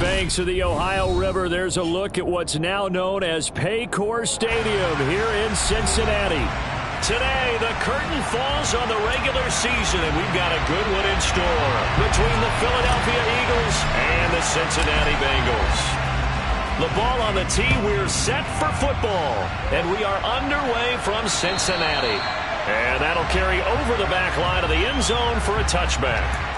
banks of the Ohio River, there's a look at what's now known as Paycor Stadium here in Cincinnati. Today, the curtain falls on the regular season, and we've got a good one in store between the Philadelphia Eagles and the Cincinnati Bengals. The ball on the tee, we're set for football, and we are underway from Cincinnati. And that'll carry over the back line of the end zone for a touchback.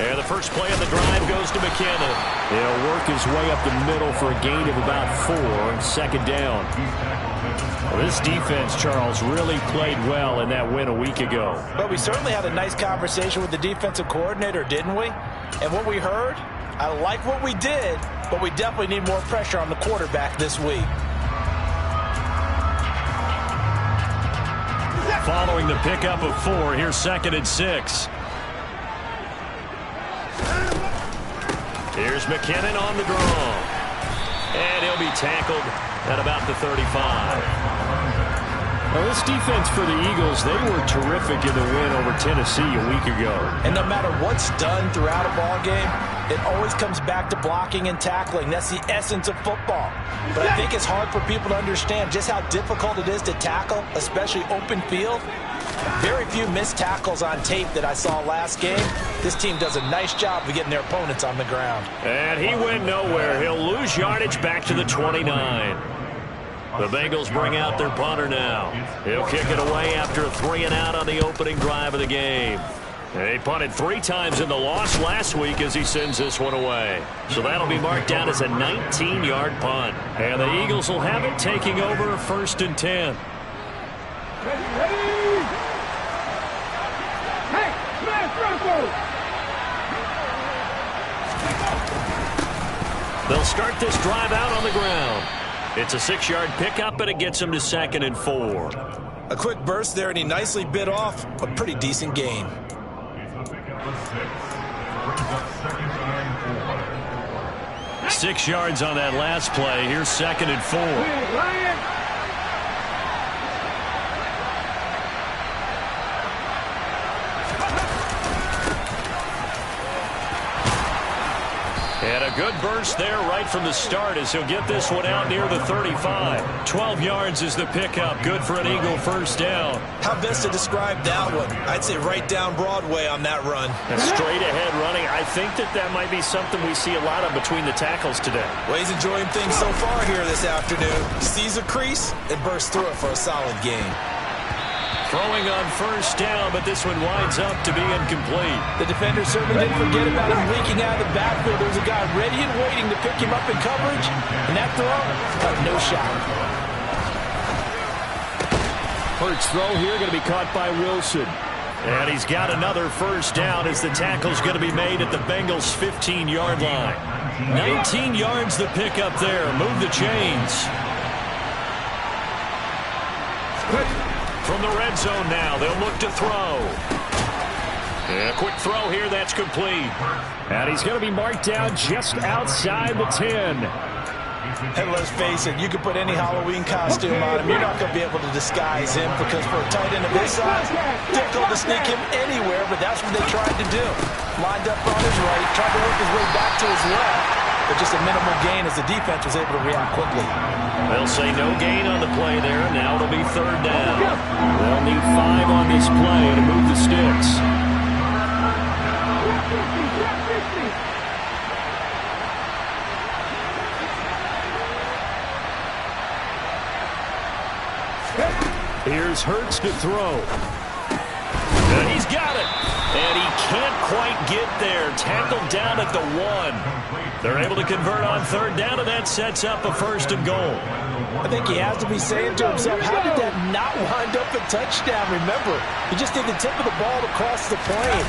And the first play of the drive goes to McKinnon. He'll work his way up the middle for a gain of about 4 on second down. Well, this defense, Charles, really played well in that win a week ago. But we certainly had a nice conversation with the defensive coordinator, didn't we? And what we heard, I like what we did, but we definitely need more pressure on the quarterback this week. Following the pickup of 4, here's 2nd and 6. Here's McKinnon on the draw. And he'll be tackled at about the 35. Now, this defense for the Eagles, they were terrific in the win over Tennessee a week ago. And no matter what's done throughout a ball game, it always comes back to blocking and tackling. That's the essence of football. But I think it's hard for people to understand just how difficult it is to tackle, especially open field. Very few missed tackles on tape that I saw last game. This team does a nice job of getting their opponents on the ground. And he went nowhere. He'll lose yardage back to the 29. The Bengals bring out their punter now. He'll kick it away after a 3-and-out on the opening drive of the game. And he punted 3 times in the loss last week as he sends this one away. So that'll be marked down as a 19-yard punt. And the Eagles will have it taking over 1st and 10. They'll start this drive out on the ground. It's a 6-yard pickup, and it gets him to 2nd and 4. A quick burst there, and he nicely bit off a pretty decent gain. 6 yards on that last play. Here's 2nd and 4. And a good burst there right from the start as he'll get this one out near the 35. 12 yards is the pickup. Good for an Eagle first down. How best to describe that one? I'd say right down Broadway on that run. And straight ahead running. I think that might be something we see a lot of between the tackles today. Well, he's enjoying things so far here this afternoon. Sees a crease and bursts through it for a solid gain. Throwing on first down, but this one winds up to be incomplete. The defender certainly didn't forget about him leaking out of the backfield. There's a guy ready and waiting to pick him up in coverage. And that throw, no shot. Hurts throw here going to be caught by Wilson. And he's got another first down as the tackle's going to be made at the Bengals' 15-yard line. 19 yards the pickup there. Move the chains. From the red zone now, they'll look to throw. And a quick throw here, that's complete. And he's going to be marked down just outside the 10. And let's face it, you can put any Halloween costume on him. You're not going to be able to disguise him because for a tight end of his size, difficult to sneak him anywhere, but that's what they tried to do. Lined up on his right, tried to work his way back to his left. But just a minimal gain as the defense was able to react quickly. They'll say no gain on the play there. Now it'll be 3rd down. They'll need 5 on this play to move the sticks. Here's Hurts to throw. And he's got it. And he can't quite get there. Tackled down at the 1. They're able to convert on 3rd down, and that sets up a 1st and goal. I think he has to be saying to himself, how did that not wind up a touchdown? Remember, he just did the tip of the ball to cross the plane.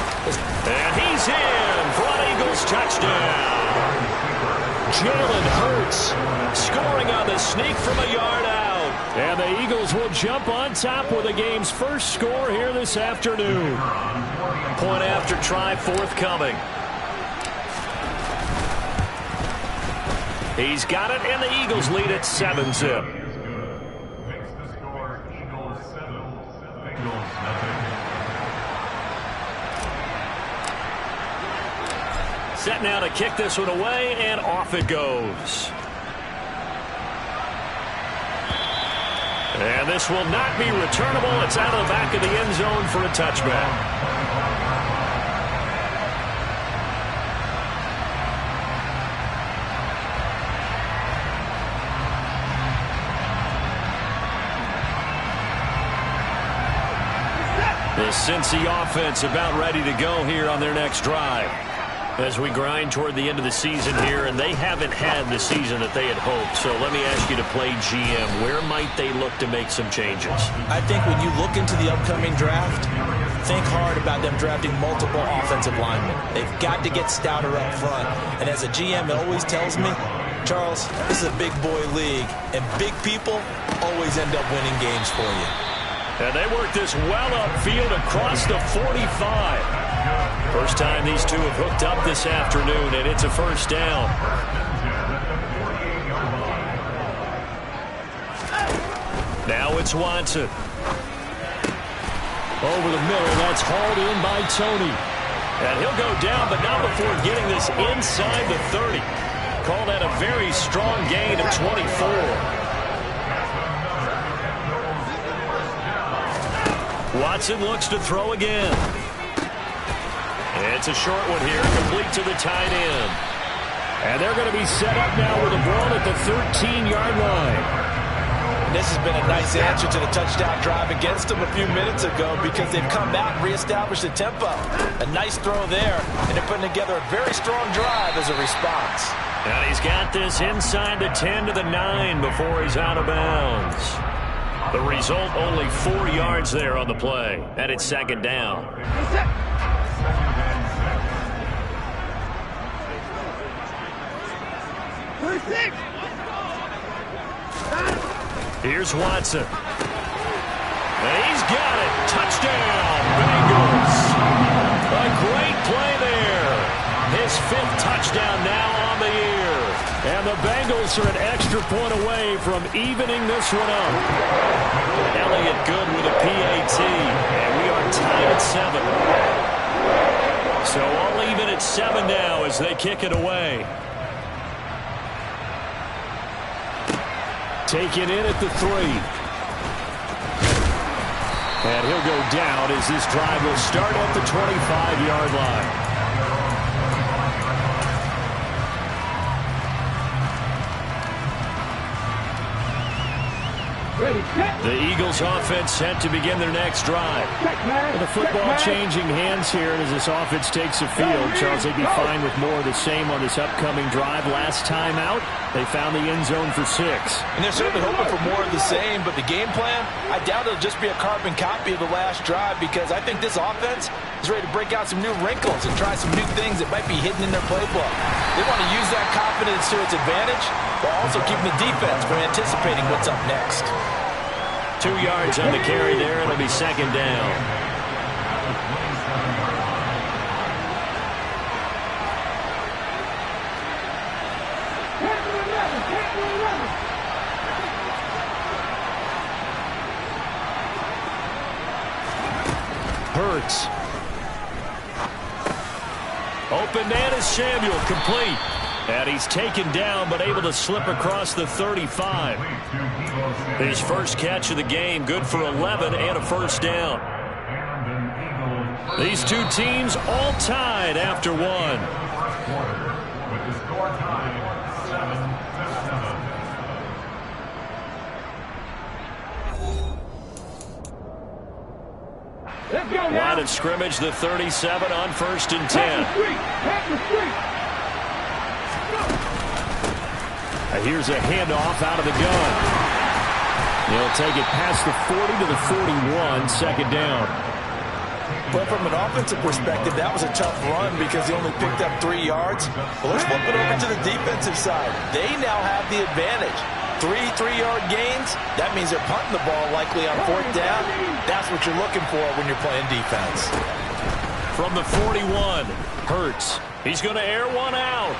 And he's in for an Eagles touchdown. Jalen Hurts scoring on the sneak from a yard out. And the Eagles will jump on top with the game's first score here this afternoon. Point after try forthcoming. He's got it, and the Eagles lead at 7-zip. Set now to kick this one away, and off it goes. And this will not be returnable. It's out of the back of the end zone for a touchback. The Cincy offense about ready to go here on their next drive. As we grind toward the end of the season here, and they haven't had the season that they had hoped. So let me ask you to play GM. Where might they look to make some changes? I think when you look into the upcoming draft, think hard about them drafting multiple offensive linemen. They've got to get stouter up front. And as a GM, it always tells me, Charles, this is a big boy league, and big people always end up winning games for you. And they work this well upfield across the 45. First time these two have hooked up this afternoon, and it's a first down. Now it's Watson. Over the middle, that's hauled in by Tony. And he'll go down, but not before getting this inside the 30. Call that a very strong gain of 24. Watson looks to throw again. It's a short one here, complete to the tight end. And they're going to be set up now with a ball at the 13-yard line. And this has been a nice answer to the touchdown drive against them a few minutes ago because they've come back and reestablished the tempo. A nice throw there, and they're putting together a very strong drive as a response. And he's got this inside the 10 to the 9 before he's out of bounds. The result, only 4 yards there on the play, and it's second down. Here's Watson. And he's got it. Touchdown, Bengals. A great play there. His 5th touchdown now on the year. And the Bengals are an extra point away from evening this one up. Elliott good with a PAT. And we are tied at 7. So all even at 7 now as they kick it away. Taken in at the 3. And he'll go down as this drive will start at the 25-yard line. The Eagles offense set to begin their next drive. The football changing hands here as this offense takes the field. Charles, they'd be fine with more of the same on this upcoming drive. Last time out, they found the end zone for 6. And they're certainly hoping for more of the same, but the game plan, I doubt it'll just be a carbon copy of the last drive because I think this offense is ready to break out some new wrinkles and try some new things that might be hidden in their playbook. They want to use that confidence to its advantage while also keeping the defense from anticipating what's up next. 2 yards on the carry there. It'll be second down. Hurts. Open man is Samuel, complete. And he's taken down but able to slip across the 35. His first catch of the game, good for 11 and a first down. These two teams all tied after 1. Line of scrimmage, the 37 on 1st and 10. Here's a handoff out of the gun. He'll take it past the 40 to the 41, second down. But from an offensive perspective, that was a tough run because he only picked up 3 yards. Well, let's flip it over to the defensive side. They now have the advantage. 3-3-yard gains, that means they're punting the ball likely on 4th down. That's what you're looking for when you're playing defense. From the 41, Hurts. He's going to air one out.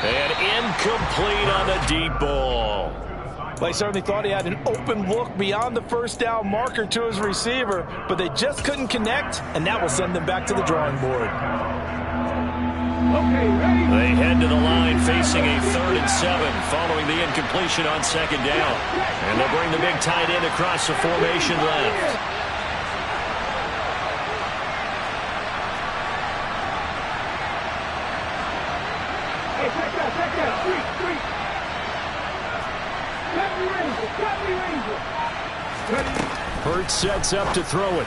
And incomplete on the deep ball. They certainly thought he had an open look beyond the 1st down marker to his receiver, but they just couldn't connect, and that will send them back to the drawing board. They head to the line facing a 3rd and 7 following the incompletion on 2nd down. And they'll bring the big tight end across the formation left. Hurts sets up to throw it.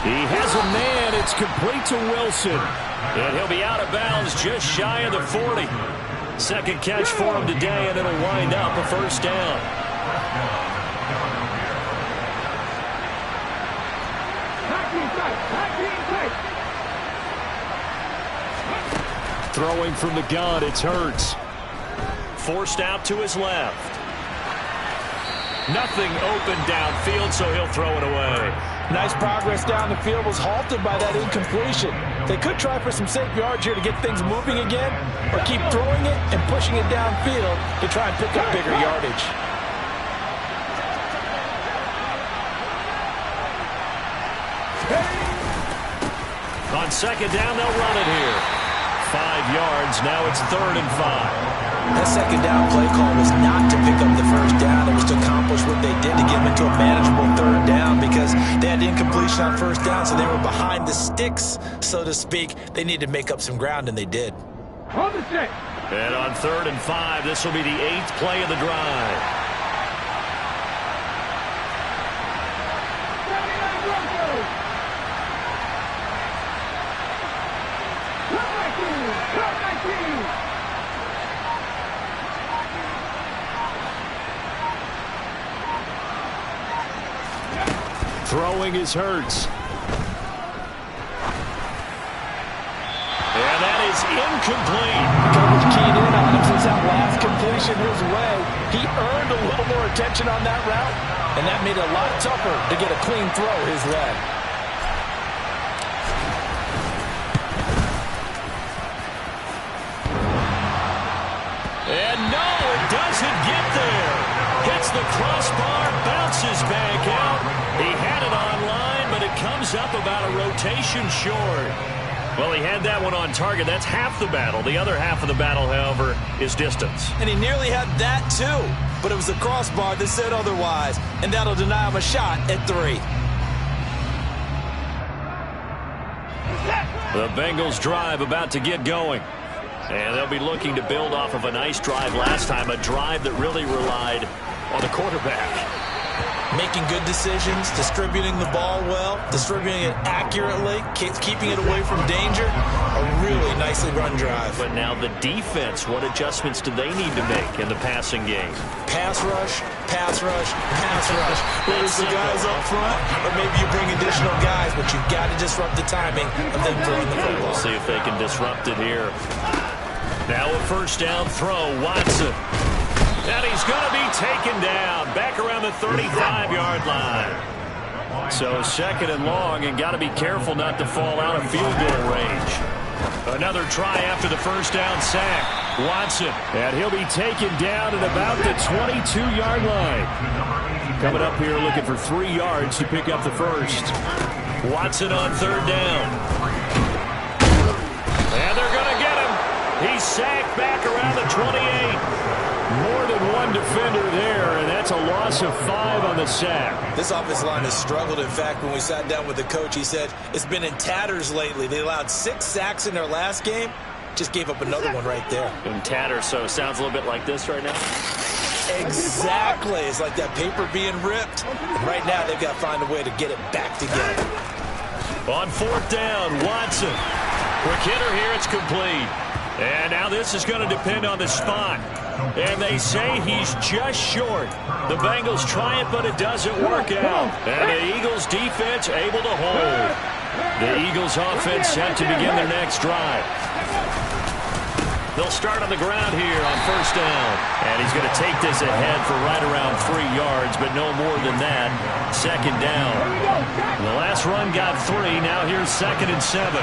He has a man. It's complete to Wilson. And he'll be out of bounds just shy of the 40. Second catch for him today, and it'll wind up a 1st down. Throwing from the gun, it's Hurts. Forced out to his left. Nothing open downfield, so he'll throw it away. Nice progress down the field, was halted by that incompletion. They could try for some safe yards here to get things moving again, or keep throwing it and pushing it downfield to try and pick up bigger yardage. On 2nd down, they'll run it here. 5 yards, now it's 3rd and 5. That 2nd down play call was not to pick up the 1st down. It was to accomplish what they did to get them into a manageable 3rd down because they had incompletion on 1st down, so they were behind the sticks, so to speak. They needed to make up some ground, and they did. And on 3rd and 5, this will be the 8th play of the drive. Throwing is Hurts. And that is incomplete. Coverage keyed in on him since that last completion his way. He earned a little more attention on that route, and that made it a lot tougher to get a clean throw his way. And no, it doesn't get there. Hits the crossbar, bounces back out. He had it online, but it comes up about a rotation short. Well, he had that one on target. That's half the battle. The other half of the battle, however, is distance. And he nearly had that, too. But it was the crossbar that said otherwise, and that'll deny him a shot at 3. The Bengals drive about to get going. And they'll be looking to build off of a nice drive last time, a drive that really relied on the quarterback. Making good decisions, distributing the ball well, distributing it accurately, keeping it away from danger. A really nicely run drive. But now the defense, what adjustments do they need to make in the passing game? Pass rush, pass rush, pass rush. Whether it's the guys up front, or maybe you bring additional guys, but you've got to disrupt the timing of them throwing the football. We'll see if they can disrupt it here. Now a 1st down throw, Watson. And he's going to be taken down back around the 35-yard line. So 2nd and long, and got to be careful not to fall out of field goal range. Another try after the 1st down sack. Watson, and he'll be taken down at about the 22-yard line. Coming up here looking for 3 yards to pick up the 1st. Watson on 3rd down. And they're going to get him. He's sacked back around the 28. More than one defender there, and that's a loss of 5 on the sack. This offensive line has struggled. In fact, when we sat down with the coach, he said it's been in tatters lately. They allowed 6 sacks in their last game. Just gave up another one right there. In tatters, so it sounds a little bit like this right now? Exactly. It's like that paper being ripped. And right now, they've got to find a way to get it back together. On 4th down, Watson. Quick hitter here, it's complete. And now this is going to depend on the spot. And they say he's just short. The Bengals try it, but it doesn't work out. And the Eagles defense able to hold. The Eagles offense set to begin their next drive. They'll start on the ground here on first down. And he's going to take this ahead for right around 3 yards, but no more than that. Second down. The last run got 3. Now here's 2nd and 7.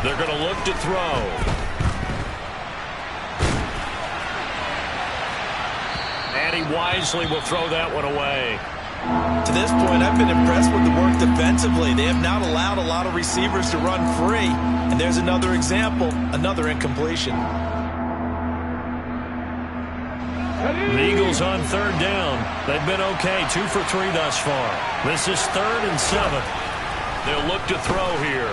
They're going to look to throw. And he wisely will throw that one away. To this point, I've been impressed with the work defensively. They have not allowed a lot of receivers to run free. And there's another example, another incompletion. The Eagles on third down. They've been okay, 2 for 3 thus far. This is 3rd and 7. They'll look to throw here.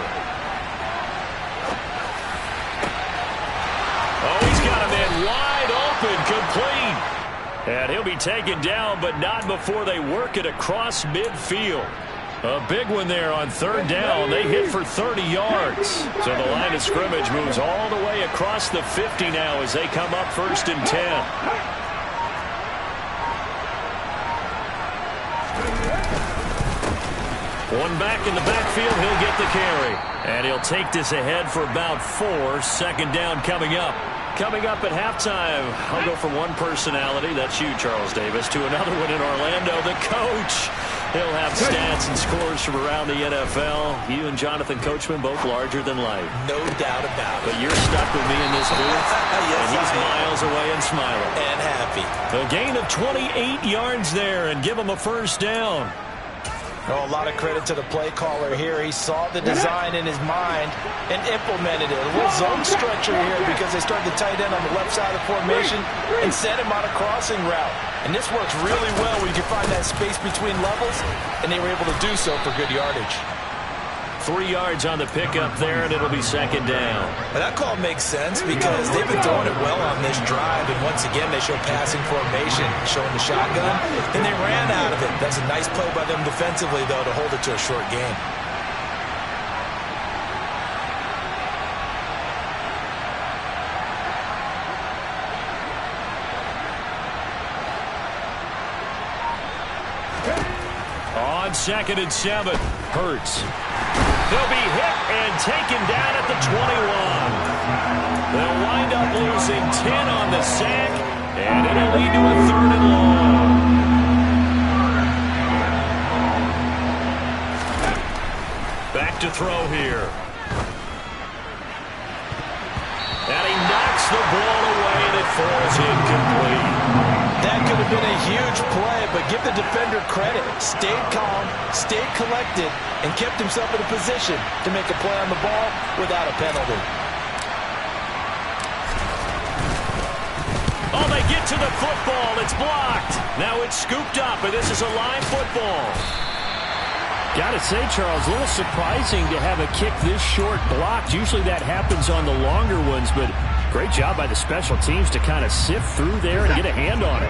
Oh, he's got a man wide open, complete. And he'll be taken down, but not before they work it across midfield. A big one there on third down. They hit for 30 yards. So the line of scrimmage moves all the way across the 50 now as they come up 1st and 10. One back in the backfield, he'll get the carry. And he'll take this ahead for about 4. Second down coming up. Coming up at halftime, I'll go from one personality, that's you, Charles Davis, to another one in Orlando, the coach. He'll have stats and scores from around the NFL. You and Jonathan Coachman both larger than life. No doubt about it. But you're stuck with me in this booth, yes, and he's miles away and smiling. And happy. A gain of 28 yards there and give him a first down. Oh, a lot of credit to the play caller here. He saw the design in his mind and implemented it. A little zone stretcher here because they started the tight end on the left side of the formation and sent him on a crossing route. And this works really well when you can find that space between levels, and they were able to do so for good yardage. 3 yards on the pickup there, and it'll be second down. But that call makes sense because they've been throwing it well on this drive, and once again they show passing formation, showing the shotgun, and they ran out of it. That's a nice play by them defensively, though, to hold it to a short game. On 2nd and 7, Hurts. He'll be hit and taken down at the 21. They'll wind up losing 10 on the sack, and it'll lead to a 3rd and long. Back to throw here. And he knocks the ball away, and it falls incomplete. That could have been a huge play, but give the defender credit. Stayed calm, stayed collected, and kept himself in a position to make a play on the ball without a penalty. Oh, they get to the football. It's blocked. Now it's scooped up, and this is a line football. Got to say, Charles, a little surprising to have a kick this short blocked. Usually that happens on the longer ones, but great job by the special teams to kind of sift through there and get a hand on it.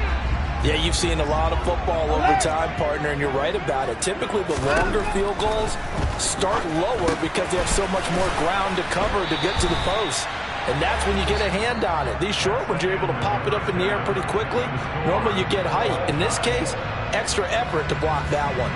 Yeah, you've seen a lot of football over time, partner, and you're right about it. Typically, the longer field goals start lower because they have so much more ground to cover to get to the post. And that's when you get a hand on it. These short ones, you're able to pop it up in the air pretty quickly. Normally, you get height. In this case, extra effort to block that one.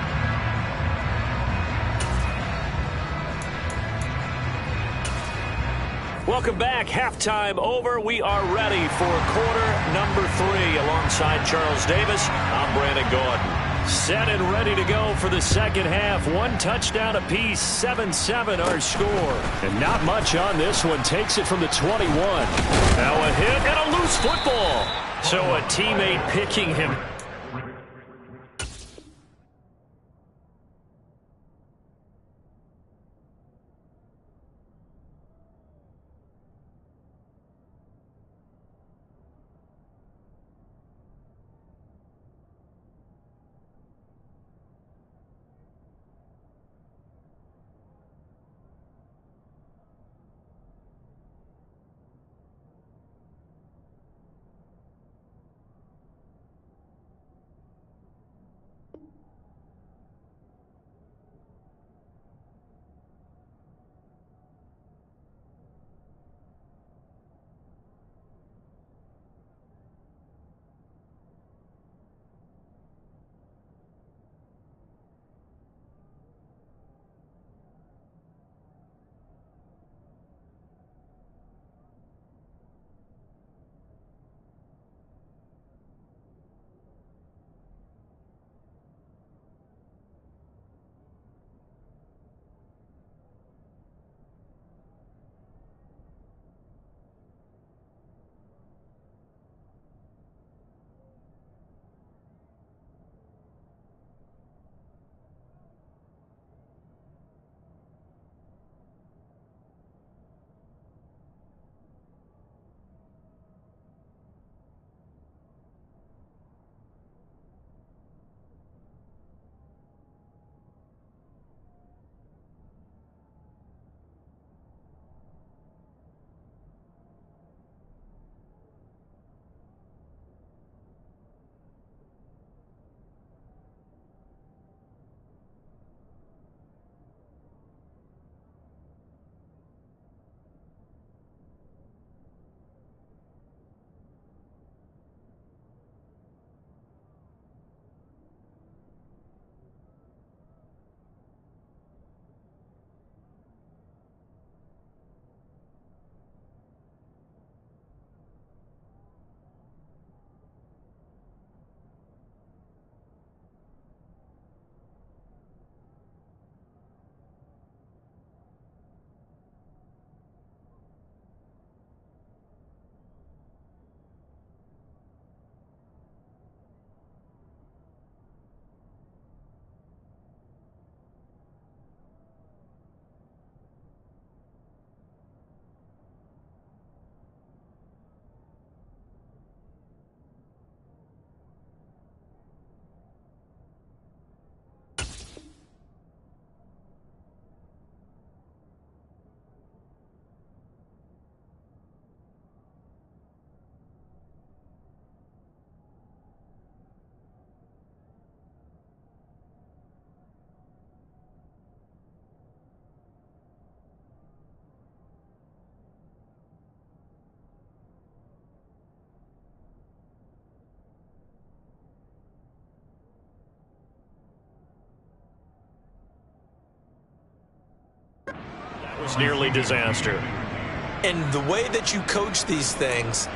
Welcome back. Halftime over. We are ready for quarter number 3. Alongside Charles Davis, I'm Brandon Gordon. Set and ready to go for the second half. 1 touchdown apiece, 7-7 our score. And not much on this one. Takes it from the 21. Now a hit and a loose football. So a teammate picking him. It was nearly disaster. And the way that you coach these things,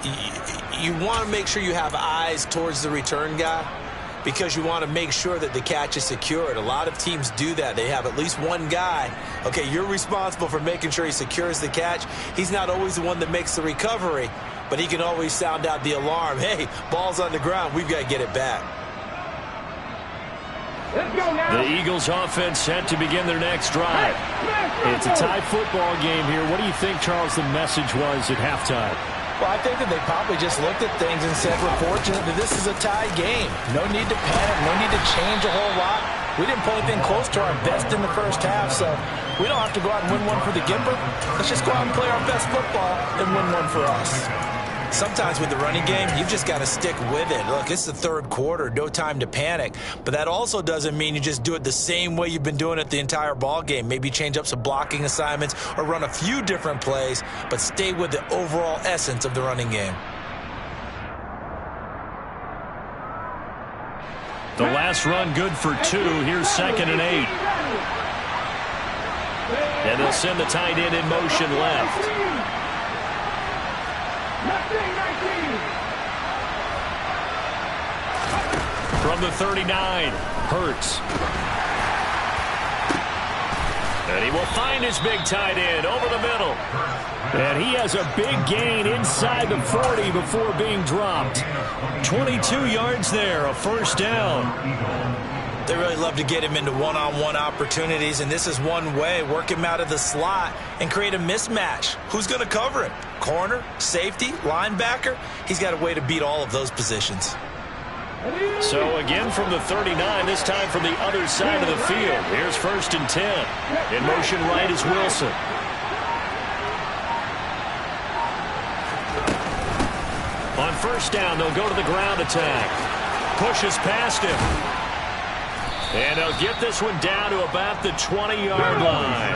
you want to make sure you have eyes towards the return guy because you want to make sure that the catch is secured. A lot of teams do that. They have at least one guy. Okay, you're responsible for making sure he secures the catch. He's not always the one that makes the recovery, but he can always sound out the alarm. Hey, ball's on the ground. We've got to get it back. The Eagles offense set to begin their next drive. It's a tie football game here. What do you think, Charles, the message was at halftime? Well, I think that they probably just looked at things and said, we're fortunate that this is a tie game. No need to panic. No need to change a whole lot. We didn't play anything close to our best in the first half, so we don't have to go out and win one for the Gipper. Let's just go out and play our best football and win one for us. Sometimes with the running game, you've just got to stick with it. Look, it's the third quarter, no time to panic. But that also doesn't mean you just do it the same way you've been doing it the entire ball game. Maybe change up some blocking assignments or run a few different plays, but stay with the overall essence of the running game. The last run good for 2. Here's 2nd and 8. And they'll send the tight end in motion left. From the 39, Hurts. And he will find his big tight end over the middle. And he has a big gain inside the 40 before being dropped. 22 yards there, a first down. They really love to get him into one-on-one opportunities, and this is one way. Work him out of the slot and create a mismatch. Who's going to cover him? Corner, safety, linebacker? He's got a way to beat all of those positions. So again from the 39, this time from the other side of the field. Here's 1st and 10. In motion right is Wilson. On first down, they'll go to the ground attack. Pushes past him. And they'll get this one down to about the 20-yard line.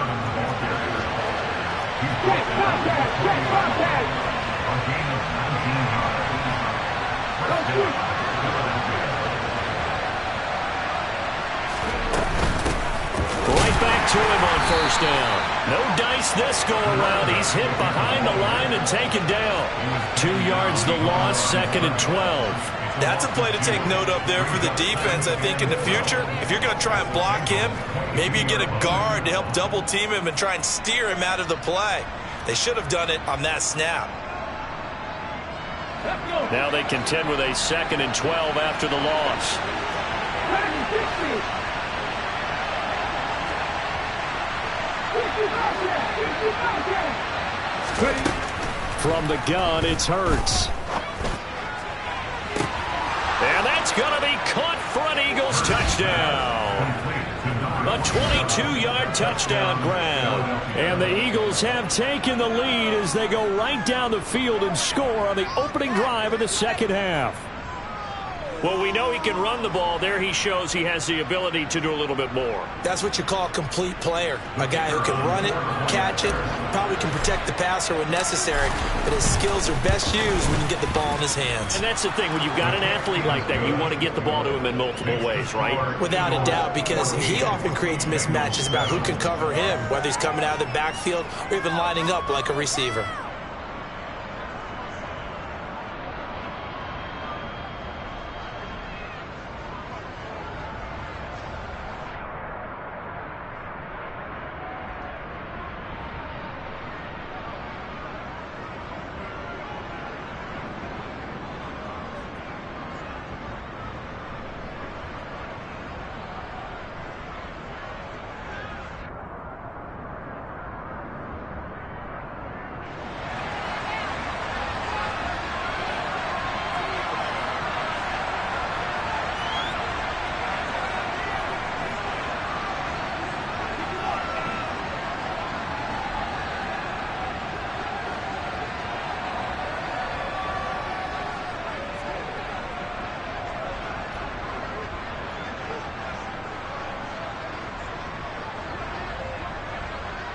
Right back to him on first down. No dice this go around. He's hit behind the line and taken down. 2 yards the loss, 2nd and 12. That's a play to take note of there for the defense, I think, in the future. If you're going to try and block him, maybe you get a guard to help double team him and try and steer him out of the play. They should have done it on that snap. Now they contend with a 2nd and 12 after the loss. From the gun, it's Hurts. And that's going to be caught for an Eagles touchdown. A 22-yard touchdown grab. And the Eagles have taken the lead as they go right down the field and score on the opening drive of the second half. Well, we know he can run the ball. There he shows he has the ability to do a little bit more. That's what you call a complete player. A guy who can run it, catch it, probably can protect the passer when necessary, but his skills are best used when you get the ball in his hands. And that's the thing. When you've got an athlete like that, you want to get the ball to him in multiple ways, right? Without a doubt, because he often creates mismatches about who can cover him, whether he's coming out of the backfield or even lining up like a receiver.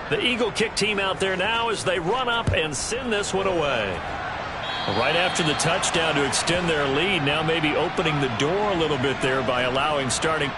The Eagle kick team out there now as they run up and send this one away. Right after the touchdown to extend their lead, now maybe opening the door a little bit there by allowing starting.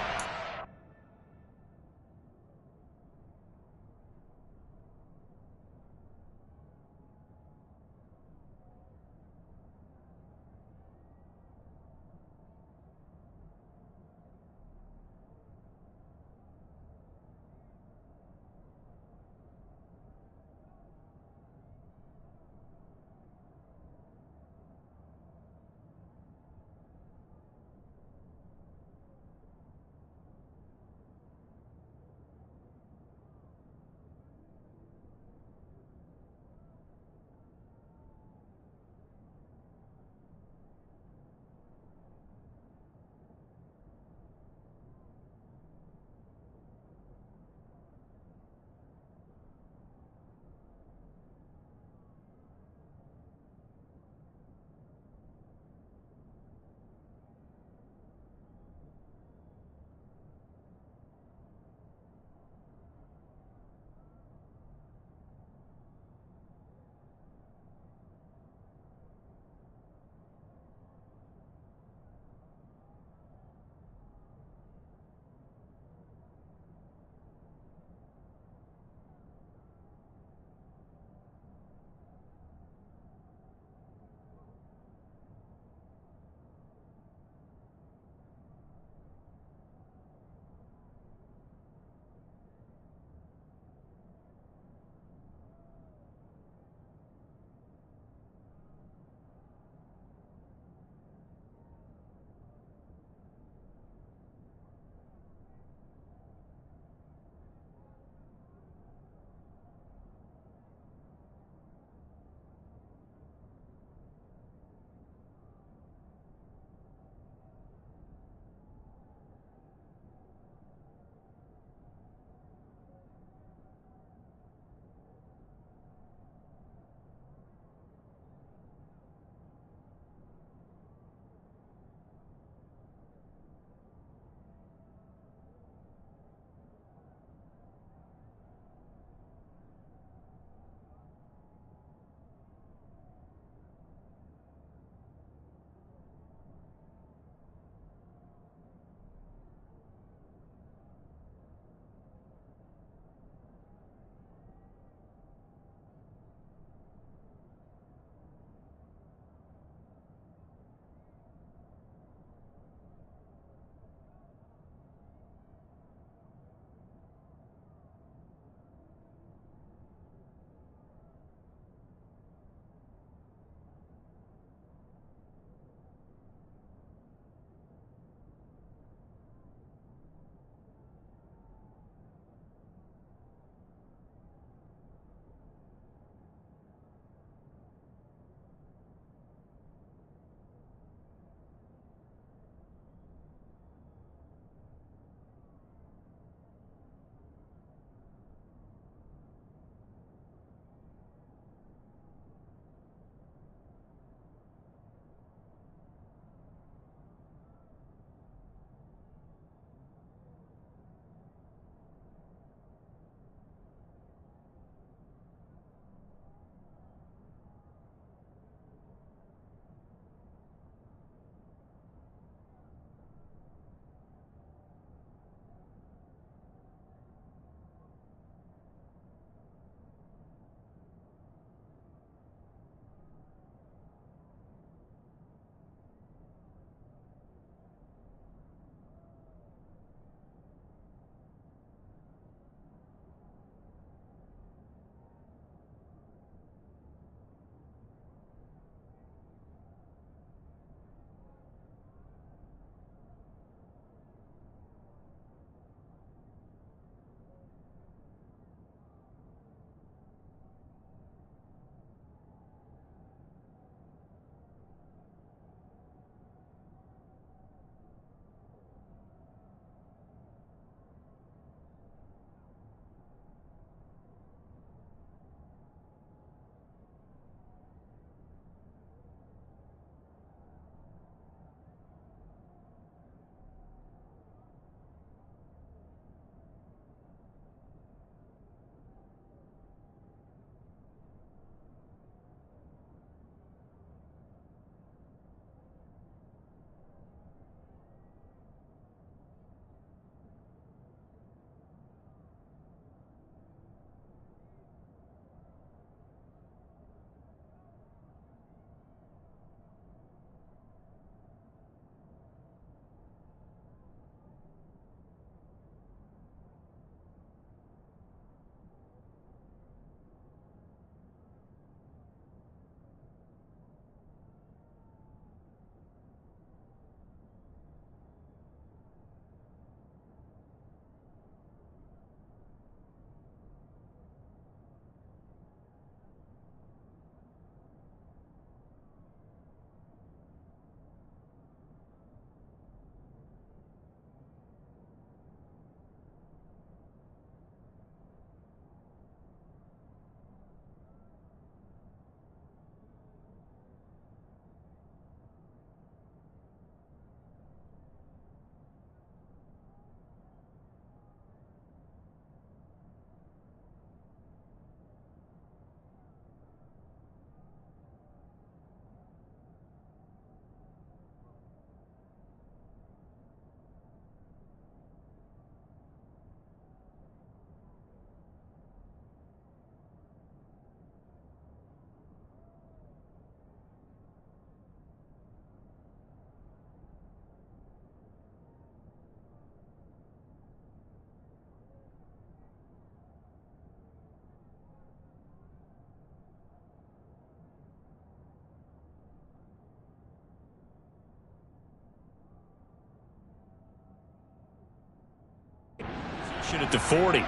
At the 40.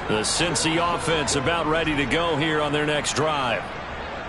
The Cincy offense about ready to go here on their next drive.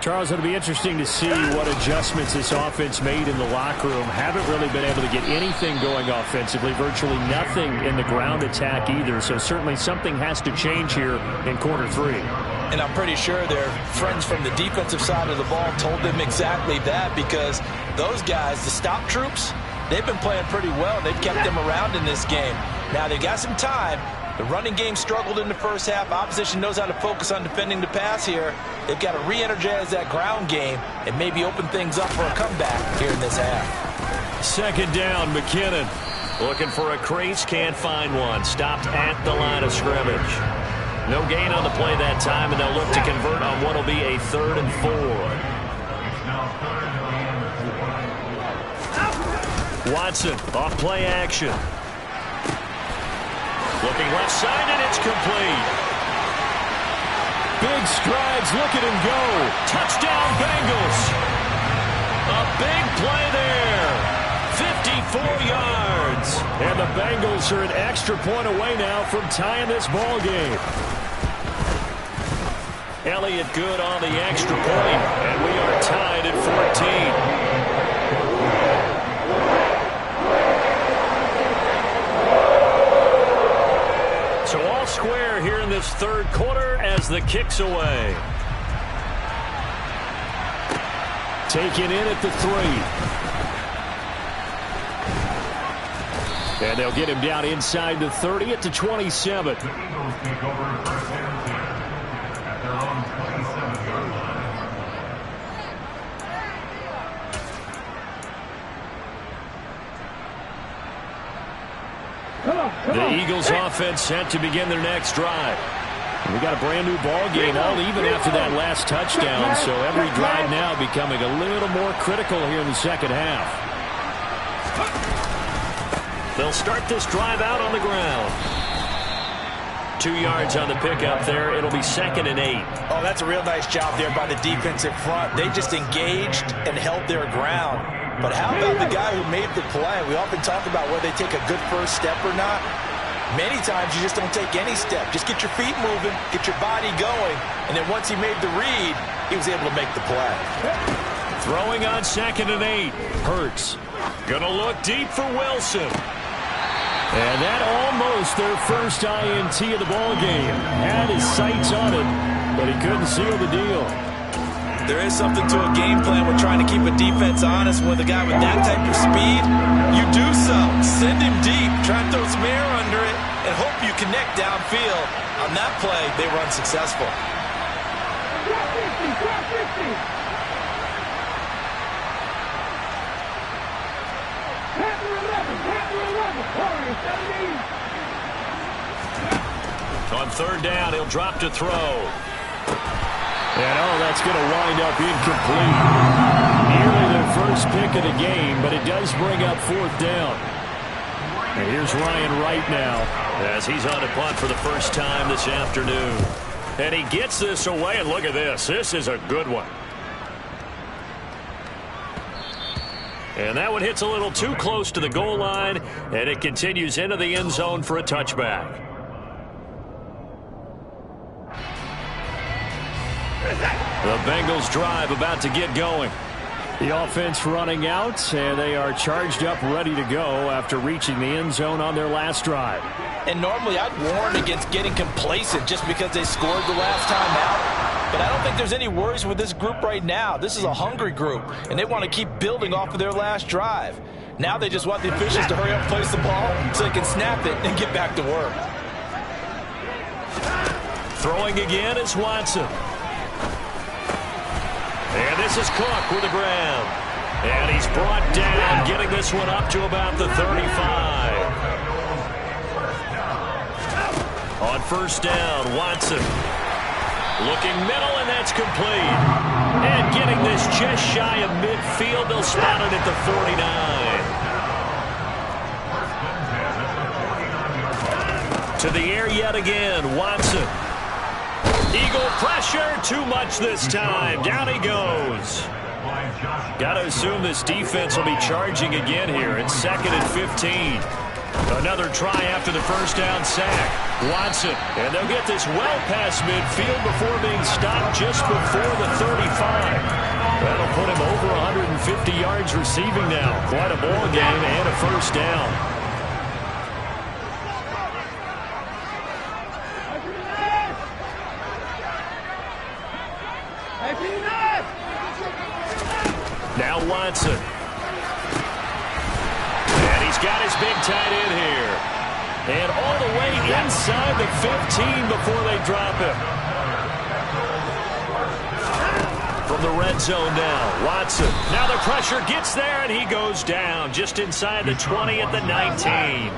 Charles, it'll be interesting to see what adjustments this offense made in the locker room. Haven't really been able to get anything going offensively. Virtually nothing in the ground attack either. So certainly something has to change here in quarter 3. And I'm pretty sure their friends from the defensive side of the ball told them exactly that, because those guys, the stop troops, they've been playing pretty well. They've kept them around in this game. Now they got some time. The running game struggled in the first half. Opposition knows how to focus on defending the pass here. They've got to re-energize that ground game and maybe open things up for a comeback here in this half. Second down, McKinnon. Looking for a crease, can't find one. Stopped at the line of scrimmage. No gain on the play that time, and they'll look to convert on what will be a 3rd and 4. Watson, off play action. Looking left side, and it's complete. Big strides, look at him go. Touchdown, Bengals. A big play there. 54 yards. And the Bengals are an extra point away now from tying this ball game. Elliott good on the extra point, and we are tied at 14. So all square here in this third quarter as the kick's away. Taken in at the 3. And they'll get him down inside the 30 at the 27. The Eagles offense set to begin their next drive. We got a brand new ball game, all even after that last touchdown, so every drive now becoming a little more critical here in the second half. They'll start this drive out on the ground. 2 yards on the pickup there. It'll be 2nd and 8. Oh, that's a real nice job there by the defensive front. They just engaged and held their ground. But how about the guy who made the play? We often talk about whether they take a good first step or not. Many times you just don't take any step. Just get your feet moving, get your body going, and then once he made the read, he was able to make the play. Throwing on 2nd and 8. Hurts. Gonna look deep for Wilson. And that almost their first INT of the ball game. Had his sights on it, but he couldn't seal the deal. There is something to a game plan with trying to keep a defense honest with a guy with that type of speed. You do so. Send him deep. Try and throw some air under it and hope you connect downfield. On that play, they were unsuccessful. On 3rd down, he'll drop to throw. And, oh, that's going to wind up incomplete. Nearly their first pick of the game, but it does bring up 4th down. And here's Ryan Wright now as he's on a punt for the first time this afternoon. And he gets this away, and look at this. This is a good one. And that one hits a little too close to the goal line, and it continues into the end zone for a touchback. The Bengals drive about to get going. The offense running out, and they are charged up, ready to go after reaching the end zone on their last drive. And normally I'd warn against getting complacent just because they scored the last time out. But I don't think there's any worries with this group right now. This is a hungry group, and they want to keep building off of their last drive. Now they just want the officials to hurry up and place the ball so they can snap it and get back to work. Throwing again is Watson. And this is Cook with the grab. And he's brought down, getting this one up to about the 35. On 1st down, Watson. Looking middle, and that's complete. And getting this just shy of midfield. They'll spot it at the 49. To the air yet again, Watson. Eagle pressure, too much this time. Down he goes. Got to assume this defense will be charging again here. It's 2nd and 15. Another try after the first down sack. Watson, and they'll get this well past midfield before being stopped just before the 35. That'll put him over 150 yards receiving now. Quite a ball game and a first down. Now Watson. And he's got his big tight end here. And all the way inside the 15 before they drop him. From the red zone now, Watson. Now the pressure gets there, and he goes down just inside the 20 at the 19.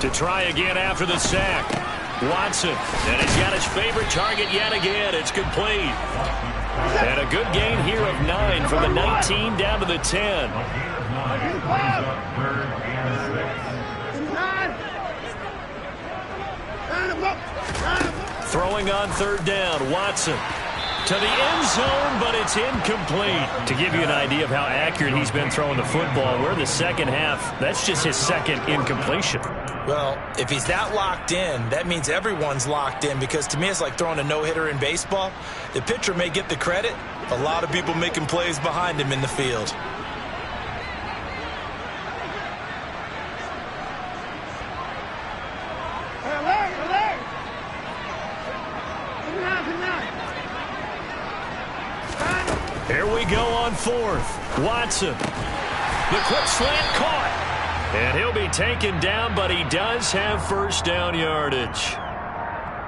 To try again after the sack. Watson, and he's got his favorite target yet again. It's complete. And a good gain here of 9 from the 19 down to the 10. Throwing on 3rd down, Watson. To the end zone, but it's incomplete. To give you an idea of how accurate he's been throwing the football, we're in the second half. That's just his 2nd incompletion. Well, if he's that locked in, that means everyone's locked in, because to me it's like throwing a no-hitter in baseball. The pitcher may get the credit. A lot of people making plays behind him in the field. Here we go on 4th. Watson. The quick slant caught. And he'll be taken down, but he does have first down yardage.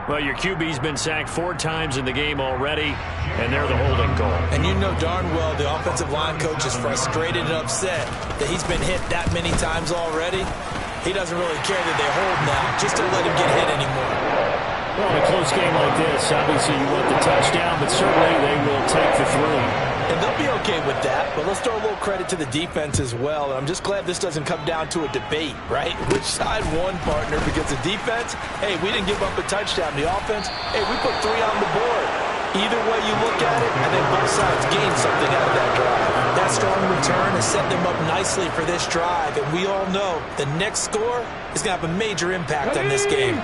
Well, your QB's been sacked 4 times in the game already, and they're the holding call. And you know darn well the offensive line coach is frustrated and upset that he's been hit that many times already. He doesn't really care that they hold now, just to let him get hit anymore. Well, in a close game like this, obviously you want the touchdown, but certainly they will take the 3. And they'll be okay with that, but let's throw a little credit to the defense as well. And I'm just glad this doesn't come down to a debate, right? Which side won, partner? Because the defense, hey, we didn't give up a touchdown. The offense, hey, we put 3 on the board. Either way you look at it, I think both sides gained something out of that drive. That strong return has set them up nicely for this drive, and we all know the next score is going to have a major impact on this game.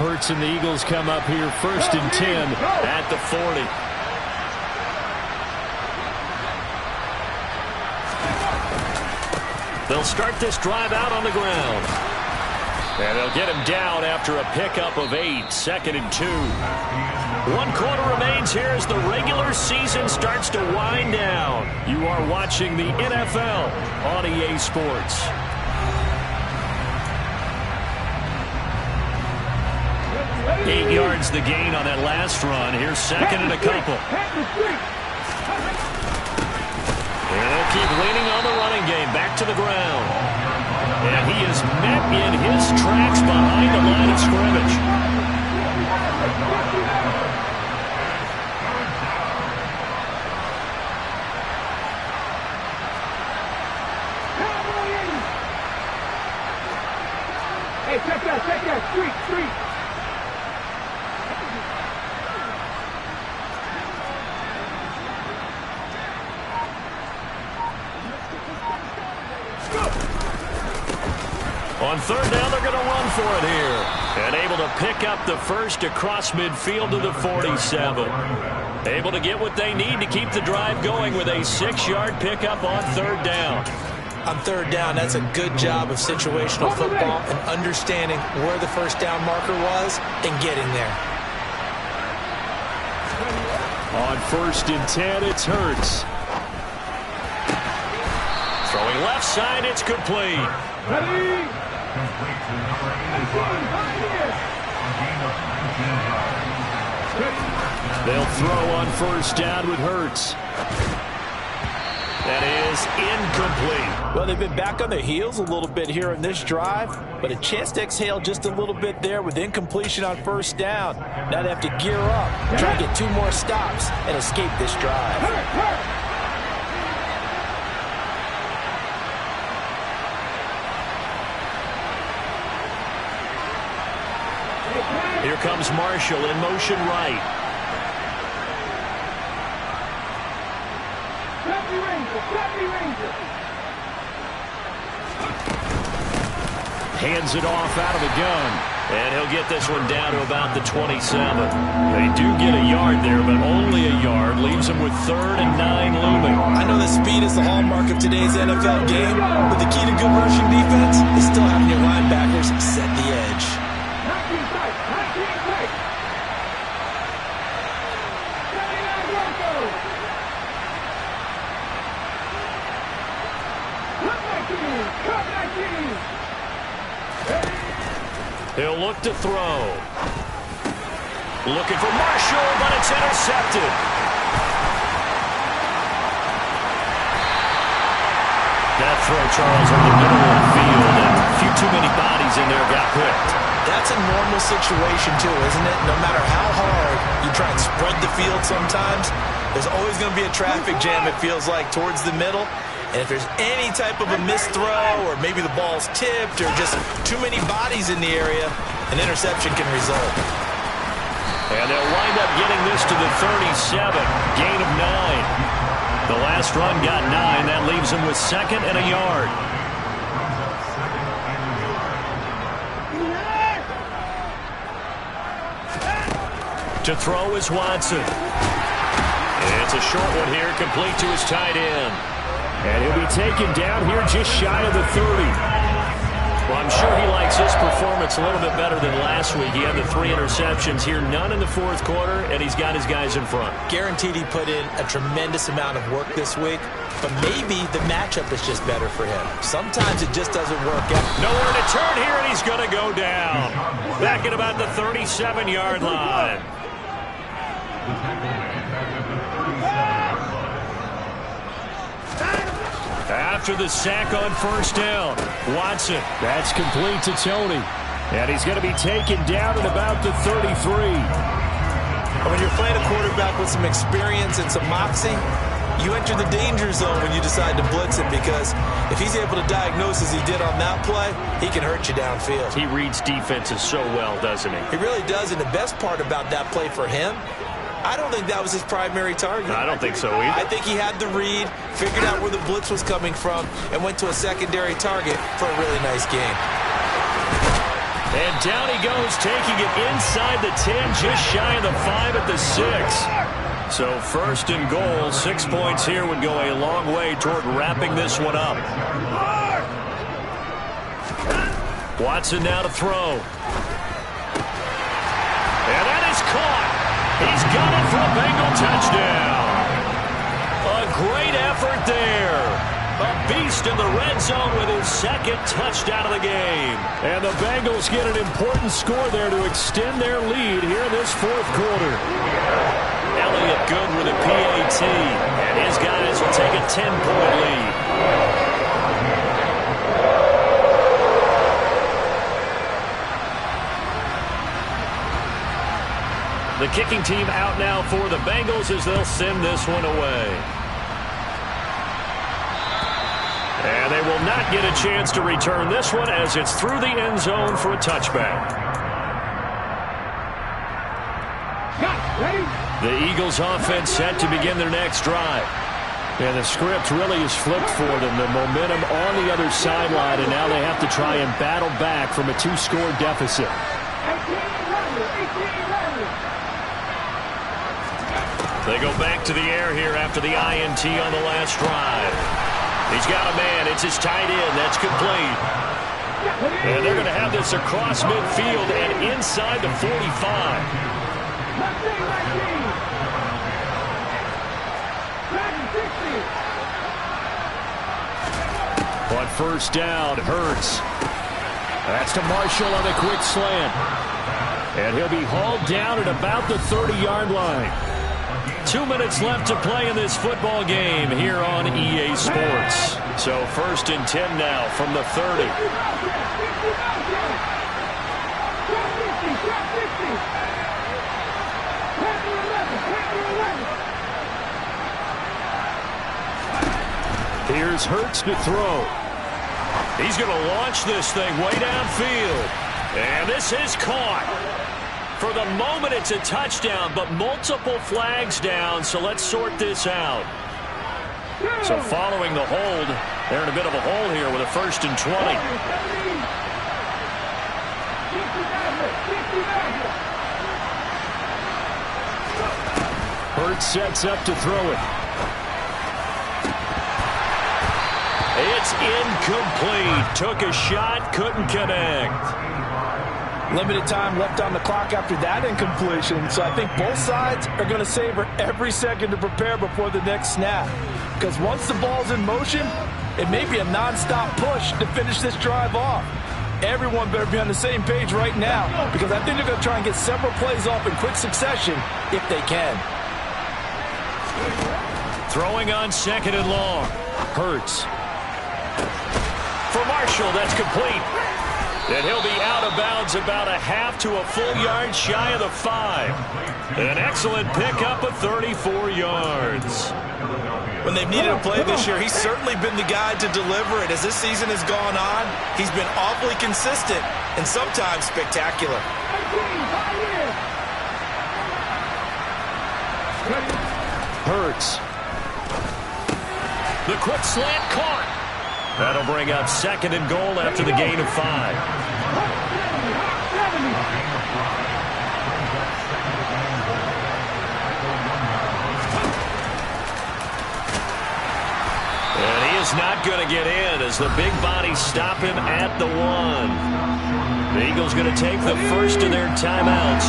Hurts and the Eagles come up here 1st and 10 at the 40. They'll start this drive out on the ground. And they'll get him down after a pickup of 8, 2nd and 2. 1 quarter remains here as the regular season starts to wind down. You are watching the NFL on EA Sports. Eight yards the gain on that last run. Here's 2nd and a couple. And they'll keep leaning on the running game. Back to the ground. And he is met in his tracks behind the line of scrimmage. Hey, check that. Street. On 3rd down, they're going to run for it here. And able to pick up the first across midfield to the 47. Able to get what they need to keep the drive going with a 6-yard pickup on 3rd down. On 3rd down, that's a good job of situational football and understanding where the first down marker was and getting there. On 1st and 10, it's Hurts. Throwing left side, it's complete. Ready? They'll throw on 1st down with Hurts. That is incomplete. Well, they've been back on their heels a little bit here in this drive, but a chance to exhale just a little bit there with incompletion on 1st down. Now they have to gear up, try to get 2 more stops, and escape this drive. Here comes Marshall in motion right. Hands it off out of the gun. And he'll get this one down to about the 27. They do get a yard there, but only a yard. Leaves them with 3rd and 9 looming. I know that speed is the hallmark of today's NFL game, but the key to good rushing defense is still having your linebackers set the edge. He'll look to throw. Looking for Marshall, but it's intercepted. That throw, Charles, in the middle of the field, and a few too many bodies in there got picked. That's a normal situation, too, isn't it? No matter how hard you try and spread the field sometimes, there's always going to be a traffic jam, it feels like, towards the middle. And if there's any type of a missed throw or maybe the ball's tipped or just too many bodies in the area, an interception can result. And they'll wind up getting this to the 37, gain of 9. The last run got 9. That leaves them with 2nd and a yard. To throw is Watson. It's a short one here, complete to his tight end. And he'll be taken down here just shy of the 30. Well, I'm sure he likes his performance a little bit better than last week. He had the 3 interceptions here, none in the 4th quarter, and he's got his guys in front. Guaranteed he put in a tremendous amount of work this week, but maybe the matchup is just better for him. Sometimes it just doesn't work out. Nowhere to turn here, and he's going to go down. Back at about the 37-yard line. After the sack on 1st down, Watson. That's complete to Tony. And he's going to be taken down at about the 33. When you're playing a quarterback with some experience and some moxie, you enter the danger zone when you decide to blitz him, because if he's able to diagnose as he did on that play, he can hurt you downfield. He reads defenses so well, doesn't he? He really does, and the best part about that play for him, I don't think that was his primary target. I don't think so either. I think he had the read, figured out where the blitz was coming from, and went to a secondary target for a really nice game. And down he goes, taking it inside the 10, just shy of the 5 at the 6. So 1st and goal, 6 points here would go a long way toward wrapping this one up. Watson now to throw. And that is caught. He's got it for a Bengal touchdown. A great effort there. A beast in the red zone with his 2nd touchdown of the game. And the Bengals get an important score there to extend their lead here in this 4th quarter. Elliott good with a PAT. And his guys will take a 10-point lead. The kicking team out now for the Bengals as they'll send this one away. And they will not get a chance to return this one as it's through the end zone for a touchback. The Eagles offense set to begin their next drive. And the script really is flipped for them. The momentum on the other sideline, and now they have to try and battle back from a 2-score deficit. They go back to the air here after the INT on the last drive. He's got a man. It's his tight end. That's complete. And they're going to have this across midfield and inside the 45. On 1st down, Hurts. That's to Marshall on a quick slant. And he'll be hauled down at about the 30-yard line. 2 minutes left to play in this football game here on EA Sports. So 1st and 10 now from the 30. Here's Hurts to throw. He's going to launch this thing way downfield. And this is caught. For the moment, it's a touchdown, but multiple flags down, so let's sort this out. So following the hold, they're in a bit of a hole here with a 1st and 20. Hurts sets up to throw it. It's incomplete. Took a shot, couldn't connect. Limited time left on the clock after that incompletion, so I think both sides are going to savor every second to prepare before the next snap. Because once the ball's in motion, it may be a nonstop push to finish this drive off. Everyone better be on the same page right now, because I think they're going to try and get several plays off in quick succession if they can. Throwing on 2nd and long. Hurts. For Marshall, that's complete. And he'll be out of bounds about a half to a full yard shy of the 5. An excellent pickup of 34 yards. When they've needed a play this year, he's certainly been the guy to deliver it. As this season has gone on, he's been awfully consistent and sometimes spectacular. Hurts. The quick slant caught. That'll bring up 2nd and goal after the gain of 5. And he is not going to get in as the big bodies stop him at the 1. The Eagles going to take the first of their timeouts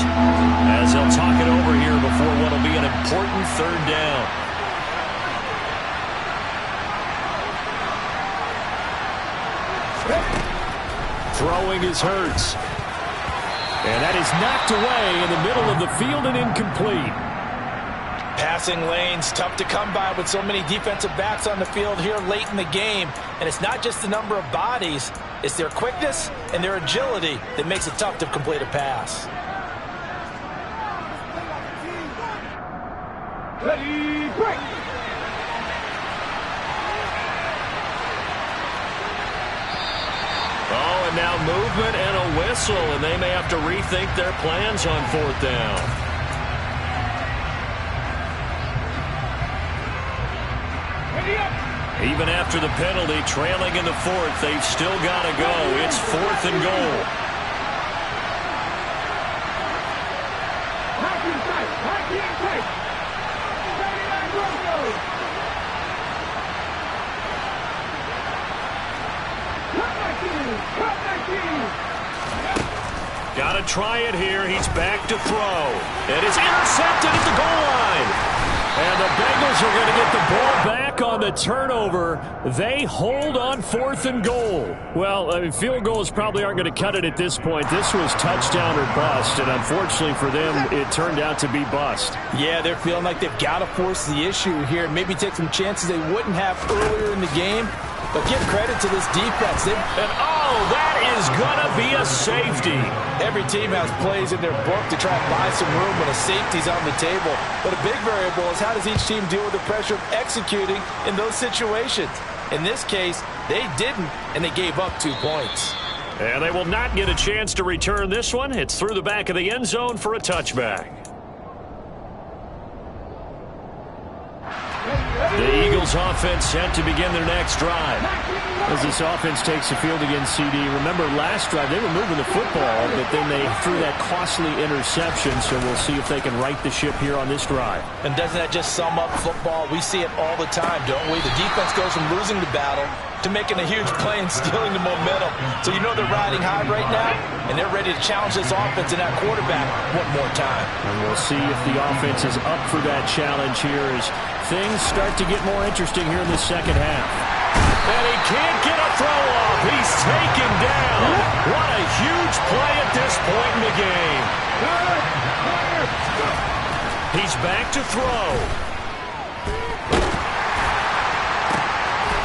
as they'll talk it over here before what will be an important 3rd down. Throwing is Hurts. And that is knocked away in the middle of the field and incomplete. Passing lanes, tough to come by with so many defensive backs on the field here late in the game. And it's not just the number of bodies, it's their quickness and their agility that makes it tough to complete a pass. Ready, break! Oh, and now movement and a whistle, and they may have to rethink their plans on 4th down. Even after the penalty, trailing in the 4th, they've still got to go. It's 4th and goal. Got to try it here. He's back to throw. It is intercepted at the goal line. And the Bengals are going to get the ball back on the turnover. They hold on 4th and goal. Well, I mean, field goals probably aren't going to cut it at this point. This was touchdown or bust, and unfortunately for them, it turned out to be bust. Yeah, they're feeling like they've got to force the issue here. Maybe take some chances they wouldn't have earlier in the game. But give credit to this defense. And oh, that is going to be a safety. Every team has plays in their book to try and buy some room when a safety's on the table. But a big variable is how does each team deal with the pressure of executing in those situations. In this case, they didn't, and they gave up 2 points. And they will not get a chance to return this one. It's through the back of the end zone for a touchback. The Eagles offense set to begin their next drive. As this offense takes the field against CD, remember last drive they were moving the football, but then they threw that costly interception, so we'll see if they can right the ship here on this drive. And doesn't that just sum up football? We see it all the time, don't we? The defense goes from losing the battle to making a huge play and stealing the momentum. So you know they're riding high right now, and they're ready to challenge this offense and that quarterback one more time. And we'll see if the offense is up for that challenge here as things start to get more interesting here in the second half. And he can't get a throw off. He's taken down. What a huge play at this point in the game. He's back to throw.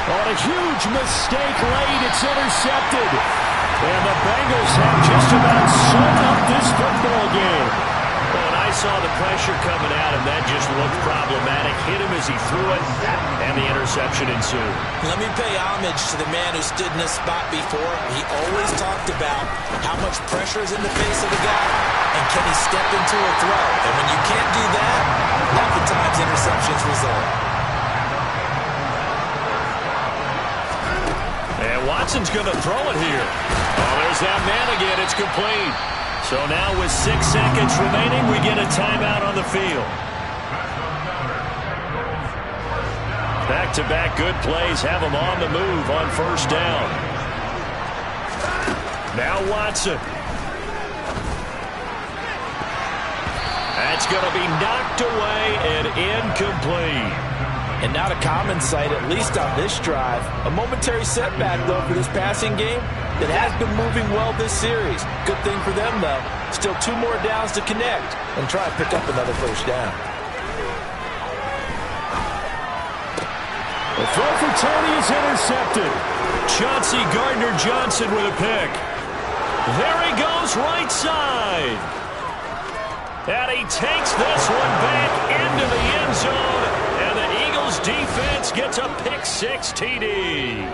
On a huge mistake late, it's intercepted. And the Bengals have just about summed up this football game. Oh, nice saw the pressure coming at him. That just looked problematic. Hit him as he threw it, and the interception ensued. Let me pay homage to the man who stood in this spot before. He always talked about how much pressure is in the face of the guy, and can he step into a throw. And when you can't do that, oftentimes interceptions result. And Watson's going to throw it here. Oh, there's that man again. It's complete. So now with 6 seconds remaining, we get a timeout on the field. Back-to-back good plays have them on the move on first down. Now Watson. That's going to be knocked away and incomplete. And not a common sight, at least on this drive. A momentary setback, though, for this passing game that has been moving well this series. Good thing for them, though. Still 2 more downs to connect and try and pick up another first down. The throw for Tony is intercepted. Chauncey Gardner-Johnson with a pick. There he goes, right side. And he takes this one back into the end zone. And the Eagles defense gets a pick-6 TD.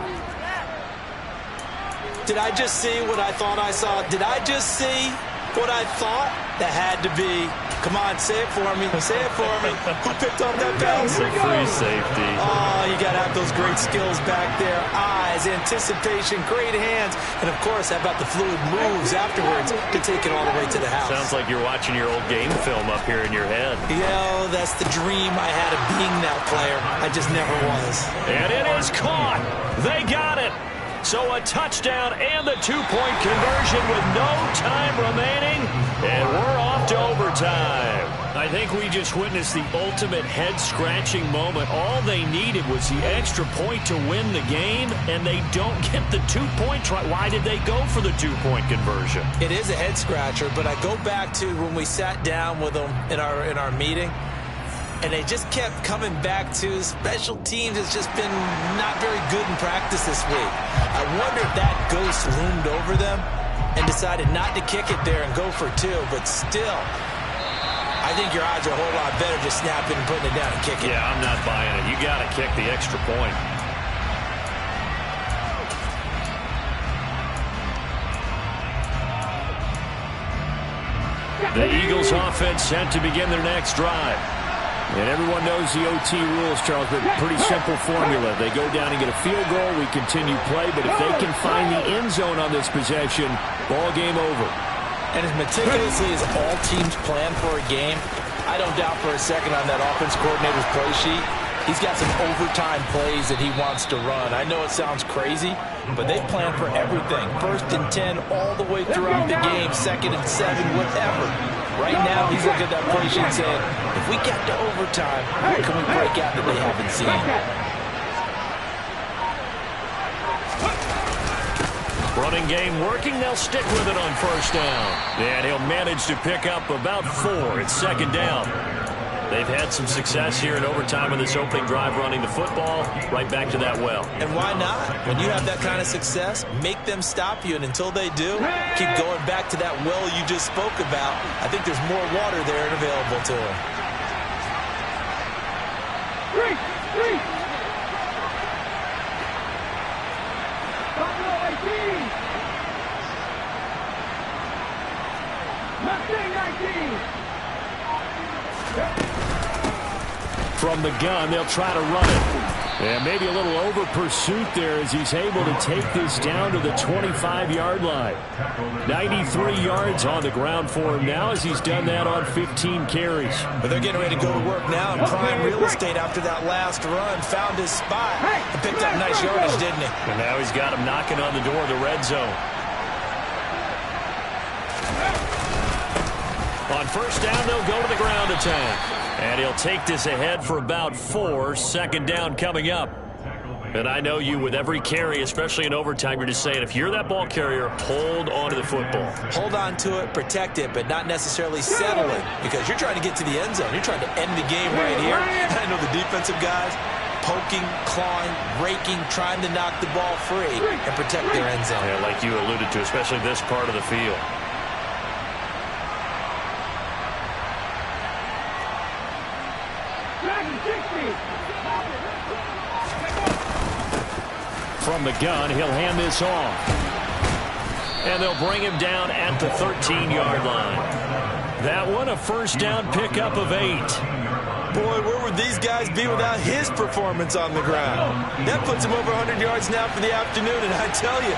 Did I just see what I thought I saw? Did I just see what I thought? That had to be. Come on, say it for me. Say it for me. Who picked up that pass? Free safety. Oh, you got to have those great skills back there. Eyes, anticipation, great hands. And, of course, how about the fluid moves afterwards to take it all the way to the house? Sounds like you're watching your old game film up here in your head. Yeah, that's the dream I had of being that player. I just never was. And it is caught. They got it. So a touchdown and the 2-point conversion with no time remaining. And we're off to overtime. I think we just witnessed the ultimate head-scratching moment. All they needed was the extra point to win the game, and they don't get the 2-point try. Why did they go for the 2-point conversion? It is a head-scratcher, but I go back to when we sat down with them in our meeting, and they just kept coming back to special teams has just been not very good in practice this week. I wonder if that ghost loomed over them and decided not to kick it there and go for 2, but still, I think your odds are a whole lot better just snapping and putting it down and kicking. Yeah, I'm not buying it. You got to kick the extra point. The Eagles offense set to begin their next drive. And everyone knows the OT rules, Charles, but pretty simple formula. They go down and get a field goal, we continue play, but if they can find the end zone on this possession, ball game over. And as meticulously as all teams plan for a game, I don't doubt for a second on that offense coordinator's play sheet, he's got some overtime plays that he wants to run. I know it sounds crazy, but they plan for everything. 1st and 10 all the way throughout the game, 2nd and 7, whatever. Right now, he's looking at that play sheet saying, if we get to overtime, what can we break out that they haven't seen? Running game working. They'll stick with it on first down. And he'll manage to pick up about 4. It's 2nd down. They've had some success here in overtime in this opening drive running the football. Right back to that well. And why not? When you have that kind of success, make them stop you. And until they do, keep going back to that well you just spoke about. I think there's more water there and available to them. 3. Buffalo 18. Mustang 19. From the gun, they'll try to run it. And maybe a little over pursuit there as he's able to take this down to the 25-yard line. 93 yards on the ground for him now as he's done that on 15 carries. But they're getting ready to go to work now in prime real estate after that last run. Found his spot and picked up nice yardage, didn't he? And now he's got him knocking on the door of the red zone. On first down, they'll go to the ground attack. And he'll take this ahead for about 4. 2nd down coming up. And I know you, with every carry, especially in overtime, you're just saying, if you're that ball carrier, hold on to the football. Hold on to it, protect it, but not necessarily settle it. Because you're trying to get to the end zone. You're trying to end the game right here. I know the defensive guys poking, clawing, raking, trying to knock the ball free and protect their end zone. Yeah, like you alluded to, especially this part of the field. from the gun. He'll hand this off. And they'll bring him down at the 13-yard line. That one, a first down pickup of 8. Boy, where would these guys be without his performance on the ground? That puts him over 100 yards now for the afternoon, and I tell you,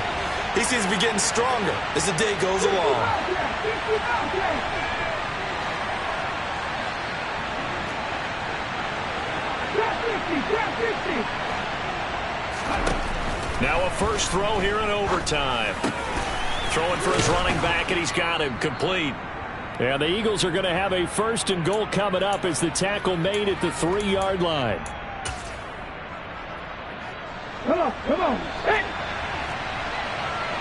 he seems to be getting stronger as the day goes along. Now a first throw here in overtime. Throwing for his running back, and he's got him complete. And the Eagles are going to have a first and goal coming up as the tackle made at the 3-yard line. Come on, come on. Hey.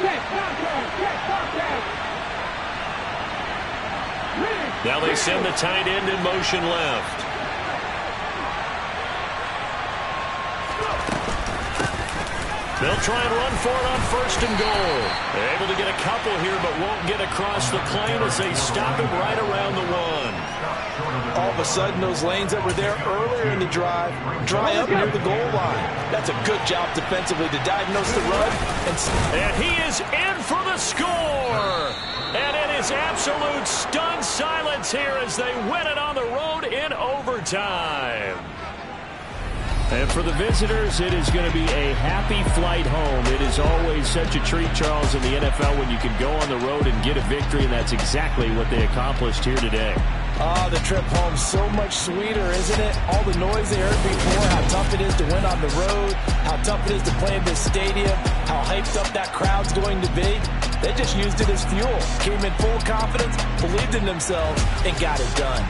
Check, contact. Now they send the tight end in motion left. They'll try and run for it on first and goal. They're able to get a couple here, but won't get across the plane as they stop him right around the 1. All of a sudden, those lanes that were there earlier in the drive dry up near the goal line. That's a good job defensively to diagnose the run. And he is in for the score. And it is absolute stunned silence here as they win it on the road in overtime. And for the visitors, it is going to be a happy flight home. It is always such a treat, Charles, in the NFL when you can go on the road and get a victory, and that's exactly what they accomplished here today. The trip home so much sweeter, isn't it? All the noise they heard before, how tough it is to win on the road, how tough it is to play in this stadium, how hyped up that crowd's going to be. They just used it as fuel, came in full confidence, believed in themselves, and got it done.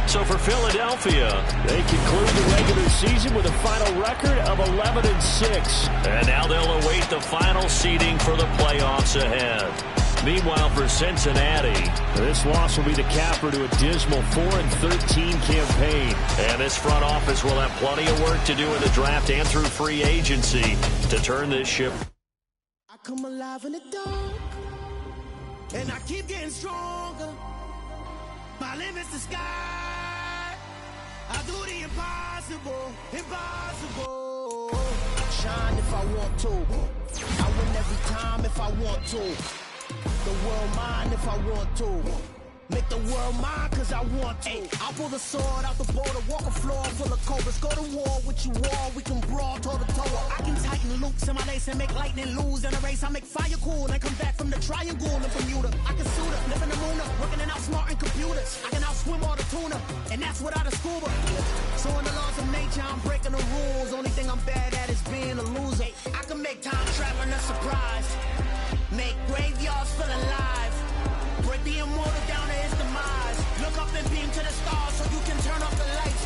So for Philadelphia, they conclude the regular season with a final record of 11-6. And now they'll await the final seeding for the playoffs ahead. Meanwhile, for Cincinnati, this loss will be the capper to a dismal 4-13 campaign. And this front office will have plenty of work to do in the draft and through free agency to turn this ship. I come alive in the dark, and I keep getting stronger. My limit's the sky. I do the impossible, impossible. I shine if I want to. I win every time if I want to. The world mine if I want to. Make the world mine cause I want to. I pull the sword out the border, walk a floor full of cobras. Go to war with you all, we can brawl toe to toe. I can tighten loops in my lace and make lightning lose in a race. I make fire cool and come back from the triangle and Bermuda. I can suit up, live in the moon up, working and outsmarting computers. I can outswim all the tuna, and that's without a scuba. So in the laws of nature, I'm breaking the rules. Only thing I'm bad at is being a loser. I can make time traveling a surprise, make graveyards feel alive, break the immortal down to his demise. Look up and beam to the stars so you can turn off the lights.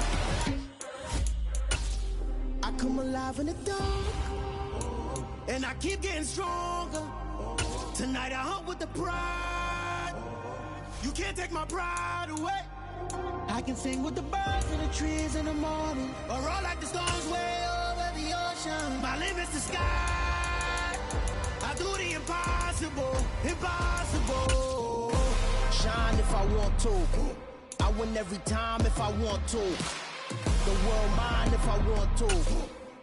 I come alive in the dark, and I keep getting stronger. Tonight I hunt with the pride. You can't take my pride away. I can sing with the birds and the trees in the morning, or roll like the storms way over the ocean. My limit's the sky. I do the impossible, impossible. Shine if I want to. I win every time if I want to. The world mine if I want to.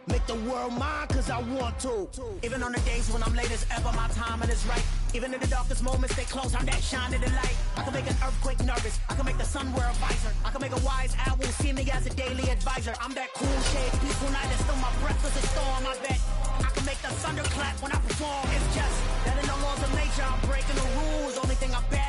Make the world mine cause I want to. Even on the days when I'm late as ever, my timing is right. Even in the darkest moments, stay close, I'm that shine of the light. I can make an earthquake nervous, I can make the sun wear a visor. I can make a wise owl see me as a daily advisor. I'm that cool shade, peaceful night, and still my breath is a storm, I bet. I can make the thunder clap when I perform. It's just that in the laws of nature, I'm breaking the rules. Only thing I bet